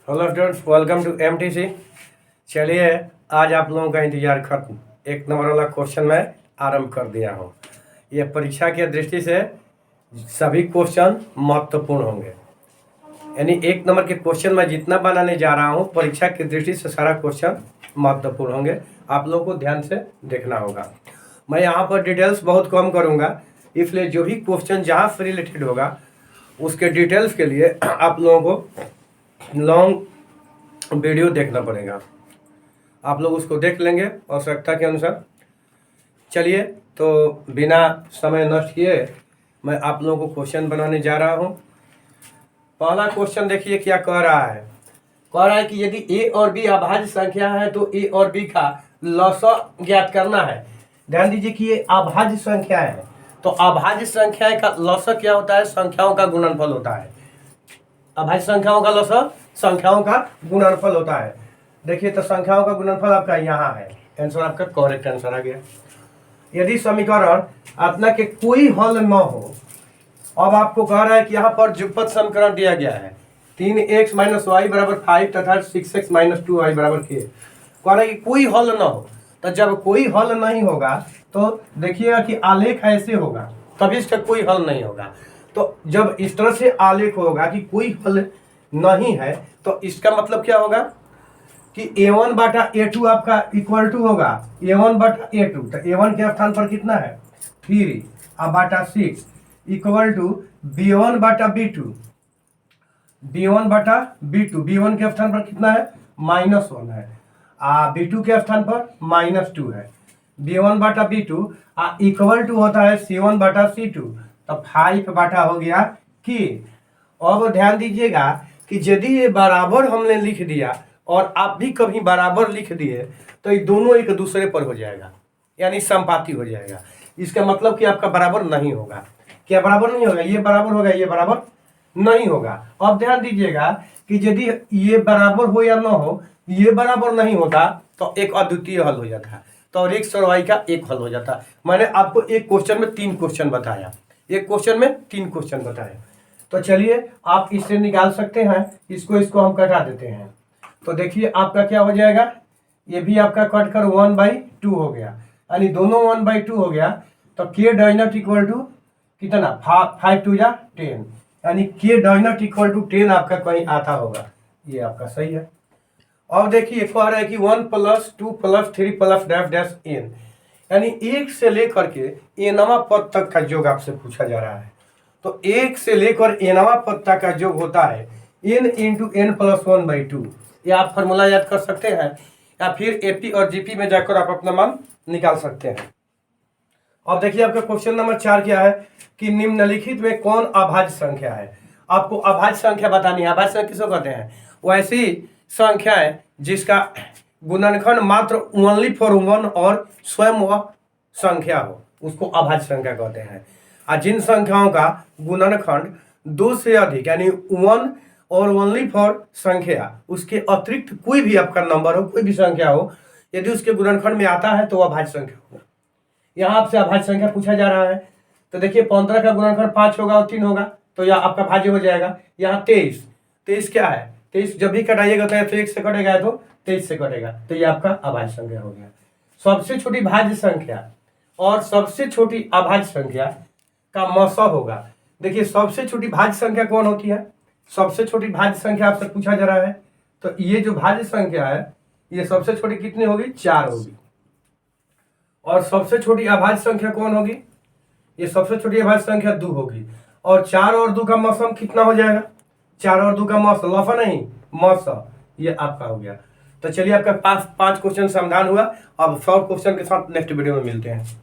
Hello students, welcome to MTC. चलिए, आज आप लोगों का इंतजार खत्म। एक नंबर वाला क्वेश्चन मैं आरंभ कर दिया हूँ। ये परीक्षा की दृष्टि से सभी क्वेश्चन महत्वपूर्ण होंगे। यानी एक नंबर के क्वेश्चन मैं जितना बनाने जा रहा हूँ, परीक्षा की दृष्टि से सारा क्वेश्चन महत्वपूर्ण होंगे। आप लोगों को ध्यान से देखना होगा। मैं यहाँ पर डिटेल्स बहुत कम करूँगा, इसलिए जो भी क्वेश्चन जहाँ से रिलेटेड होगा उसके डिटेल्स के लिए आप लोगों को लॉन्ग वीडियो देखना पड़ेगा। आप लोग उसको देख लेंगे आवश्यकता के अनुसार। चलिए, तो बिना समय नष्ट किए मैं आप लोगों को क्वेश्चन बनाने जा रहा हूँ। पहला क्वेश्चन देखिए क्या कह रहा है। कह रहा है कि यदि ए और बी अभाज्य संख्या है तो ए और बी का लसा ज्ञात करना है। ध्यान दीजिए कि ये अभाज्य संख्या है, तो अभाज्य संख्या का लसा क्या होता है? संख्याओं का गुणनफल होता है। अभाज्य संख्याओं का लसा संख्याओं का गुणनफल होता है। देखिए, तो संख्याओं का गुणनफल आपका यहाँ है। आंसर आपका करेक्ट आंसर आ गया। यदि समीकरण अपना के कोई हल न हो, अब आपको कह रहा है कि यहाँ पर जुगपत समीकरण दिया गया है 3x - y = 5 तथा 6x - 2y = k। कह रहा है कि कोई हल न हो। तो जब कोई हल नहीं होगा तो देखिएगा कि आलेख ऐसे होगा, तभी इसका कोई हल नहीं होगा। तो जब इस तरह से आलेख होगा कि कोई हल नहीं है, तो इसका मतलब क्या होगा कि a1/a2 आपका इक्वल टू होगा a1/a2। तो a1 के स्थान पर कितना है? 3/6 इक्वल टू b1/b2। b1 के स्थान पर कितना है? -1 है। b2 के स्थान पर -2 है। b1/b2 इक्वल टू होता है c1/c2। तो 5 बाटा हो गया कि। अब ध्यान दीजिएगा कि यदि ये बराबर हमने लिख दिया और आप भी कभी बराबर लिख दिए तो ये दोनों एक दूसरे पर हो जाएगा, यानी समपाती हो जाएगा। इसका मतलब कि आपका बराबर नहीं होगा। क्या बराबर नहीं होगा? ये बराबर होगा, ये बराबर नहीं होगा। अब ध्यान दीजिएगा कि यदि ये बराबर हो या ना हो, ये बराबर नहीं होता तो एक अद्वितीय हल हो जाता है, तो और x और y का एक हल हो जाता। मैंने आपको एक क्वेश्चन में 3 क्वेश्चन बताया, एक क्वेश्चन में 3 क्वेश्चन बताए। तो चलिए, आप इससे निकाल सकते हैं। इसको हम कटा देते हैं। तो देखिए आपका क्या हो जाएगा, ये भी आपका कट कर 1/2 हो गया, यानी दोनों 1/2 हो गया। तो k डॉइनट इक्वल टू कितना? 5 2 जा 10, यानी k डॉइनट इक्वल टू 10 आपका कहीं आता होगा। ये आपका सही है। और देखिए कह रहा है कि 1 + 2 + 3 + n, यानी 1 से लेकर के nवां पद तक का योग आपसे पूछा जा रहा है। तो 1 से लेकर nवां पद तक का योग होता है n × n + 1/2। ये आप फॉर्मूला याद कर सकते हैं, या फिर एपी और जीपी में जाकर आप अपना मान निकाल सकते हैं। अब देखिए आपका क्वेश्चन नंबर 4 क्या है कि निम्नलिखित में कौन अभाज्य संख्या है। आपको अभाज्य संख्या बतानी है। अभाज्य संख्या किसको कहते हैं? वैसी संख्या है जिसका गुणनखंड मात्र ओनली फॉर 1 और स्वयं वह संख्या हो, उसको अभाज्य संख्या कहते हैं। और जिन संख्याओं का गुणनखंड 2 से अधिक, यानी 1 और ओनली फॉर संख्या, उसके अतिरिक्त कोई भी आपका नंबर हो, कोई भी संख्या हो, यदि उसके गुणनखंड में आता है तो वह अभाज्य संख्या होगा। यहाँ आपसे अभाज्य संख्या पूछा जा रहा है। तो देखिए 15 का गुणनखंड 5 होगा और 3 होगा, तो यह आपका भाज्य हो जाएगा। यहाँ 23 क्या है? 23 जब भी कटाइएगा तो 1 से कटेगा, तो 23 से कटेगा, तो ये आपका अभाज्य संख्या हो गया। सबसे छोटी भाज्य संख्या और सबसे छोटी अभाज्य संख्या का मौसा होगा। देखिए सबसे छोटी भाज्य संख्या कौन होती है? सबसे छोटी भाज्य संख्या आपसे पूछा जा रहा है। तो ये जो भाज्य संख्या है, ये सबसे छोटी कितनी होगी? 4 होगी। और सबसे छोटी अभाज्य संख्या कौन होगी? ये सबसे छोटी अभाज्य संख्या 2 होगी। और 4 और 2 का मौसम कितना हो जाएगा? 4 और 2 का मौसम, लफा नहीं, मौसम, ये आपका हो गया। तो चलिए, आपका 5 क्वेश्चन समाधान हुआ। अब 100 क्वेश्चन के साथ नेक्स्ट वीडियो में मिलते हैं।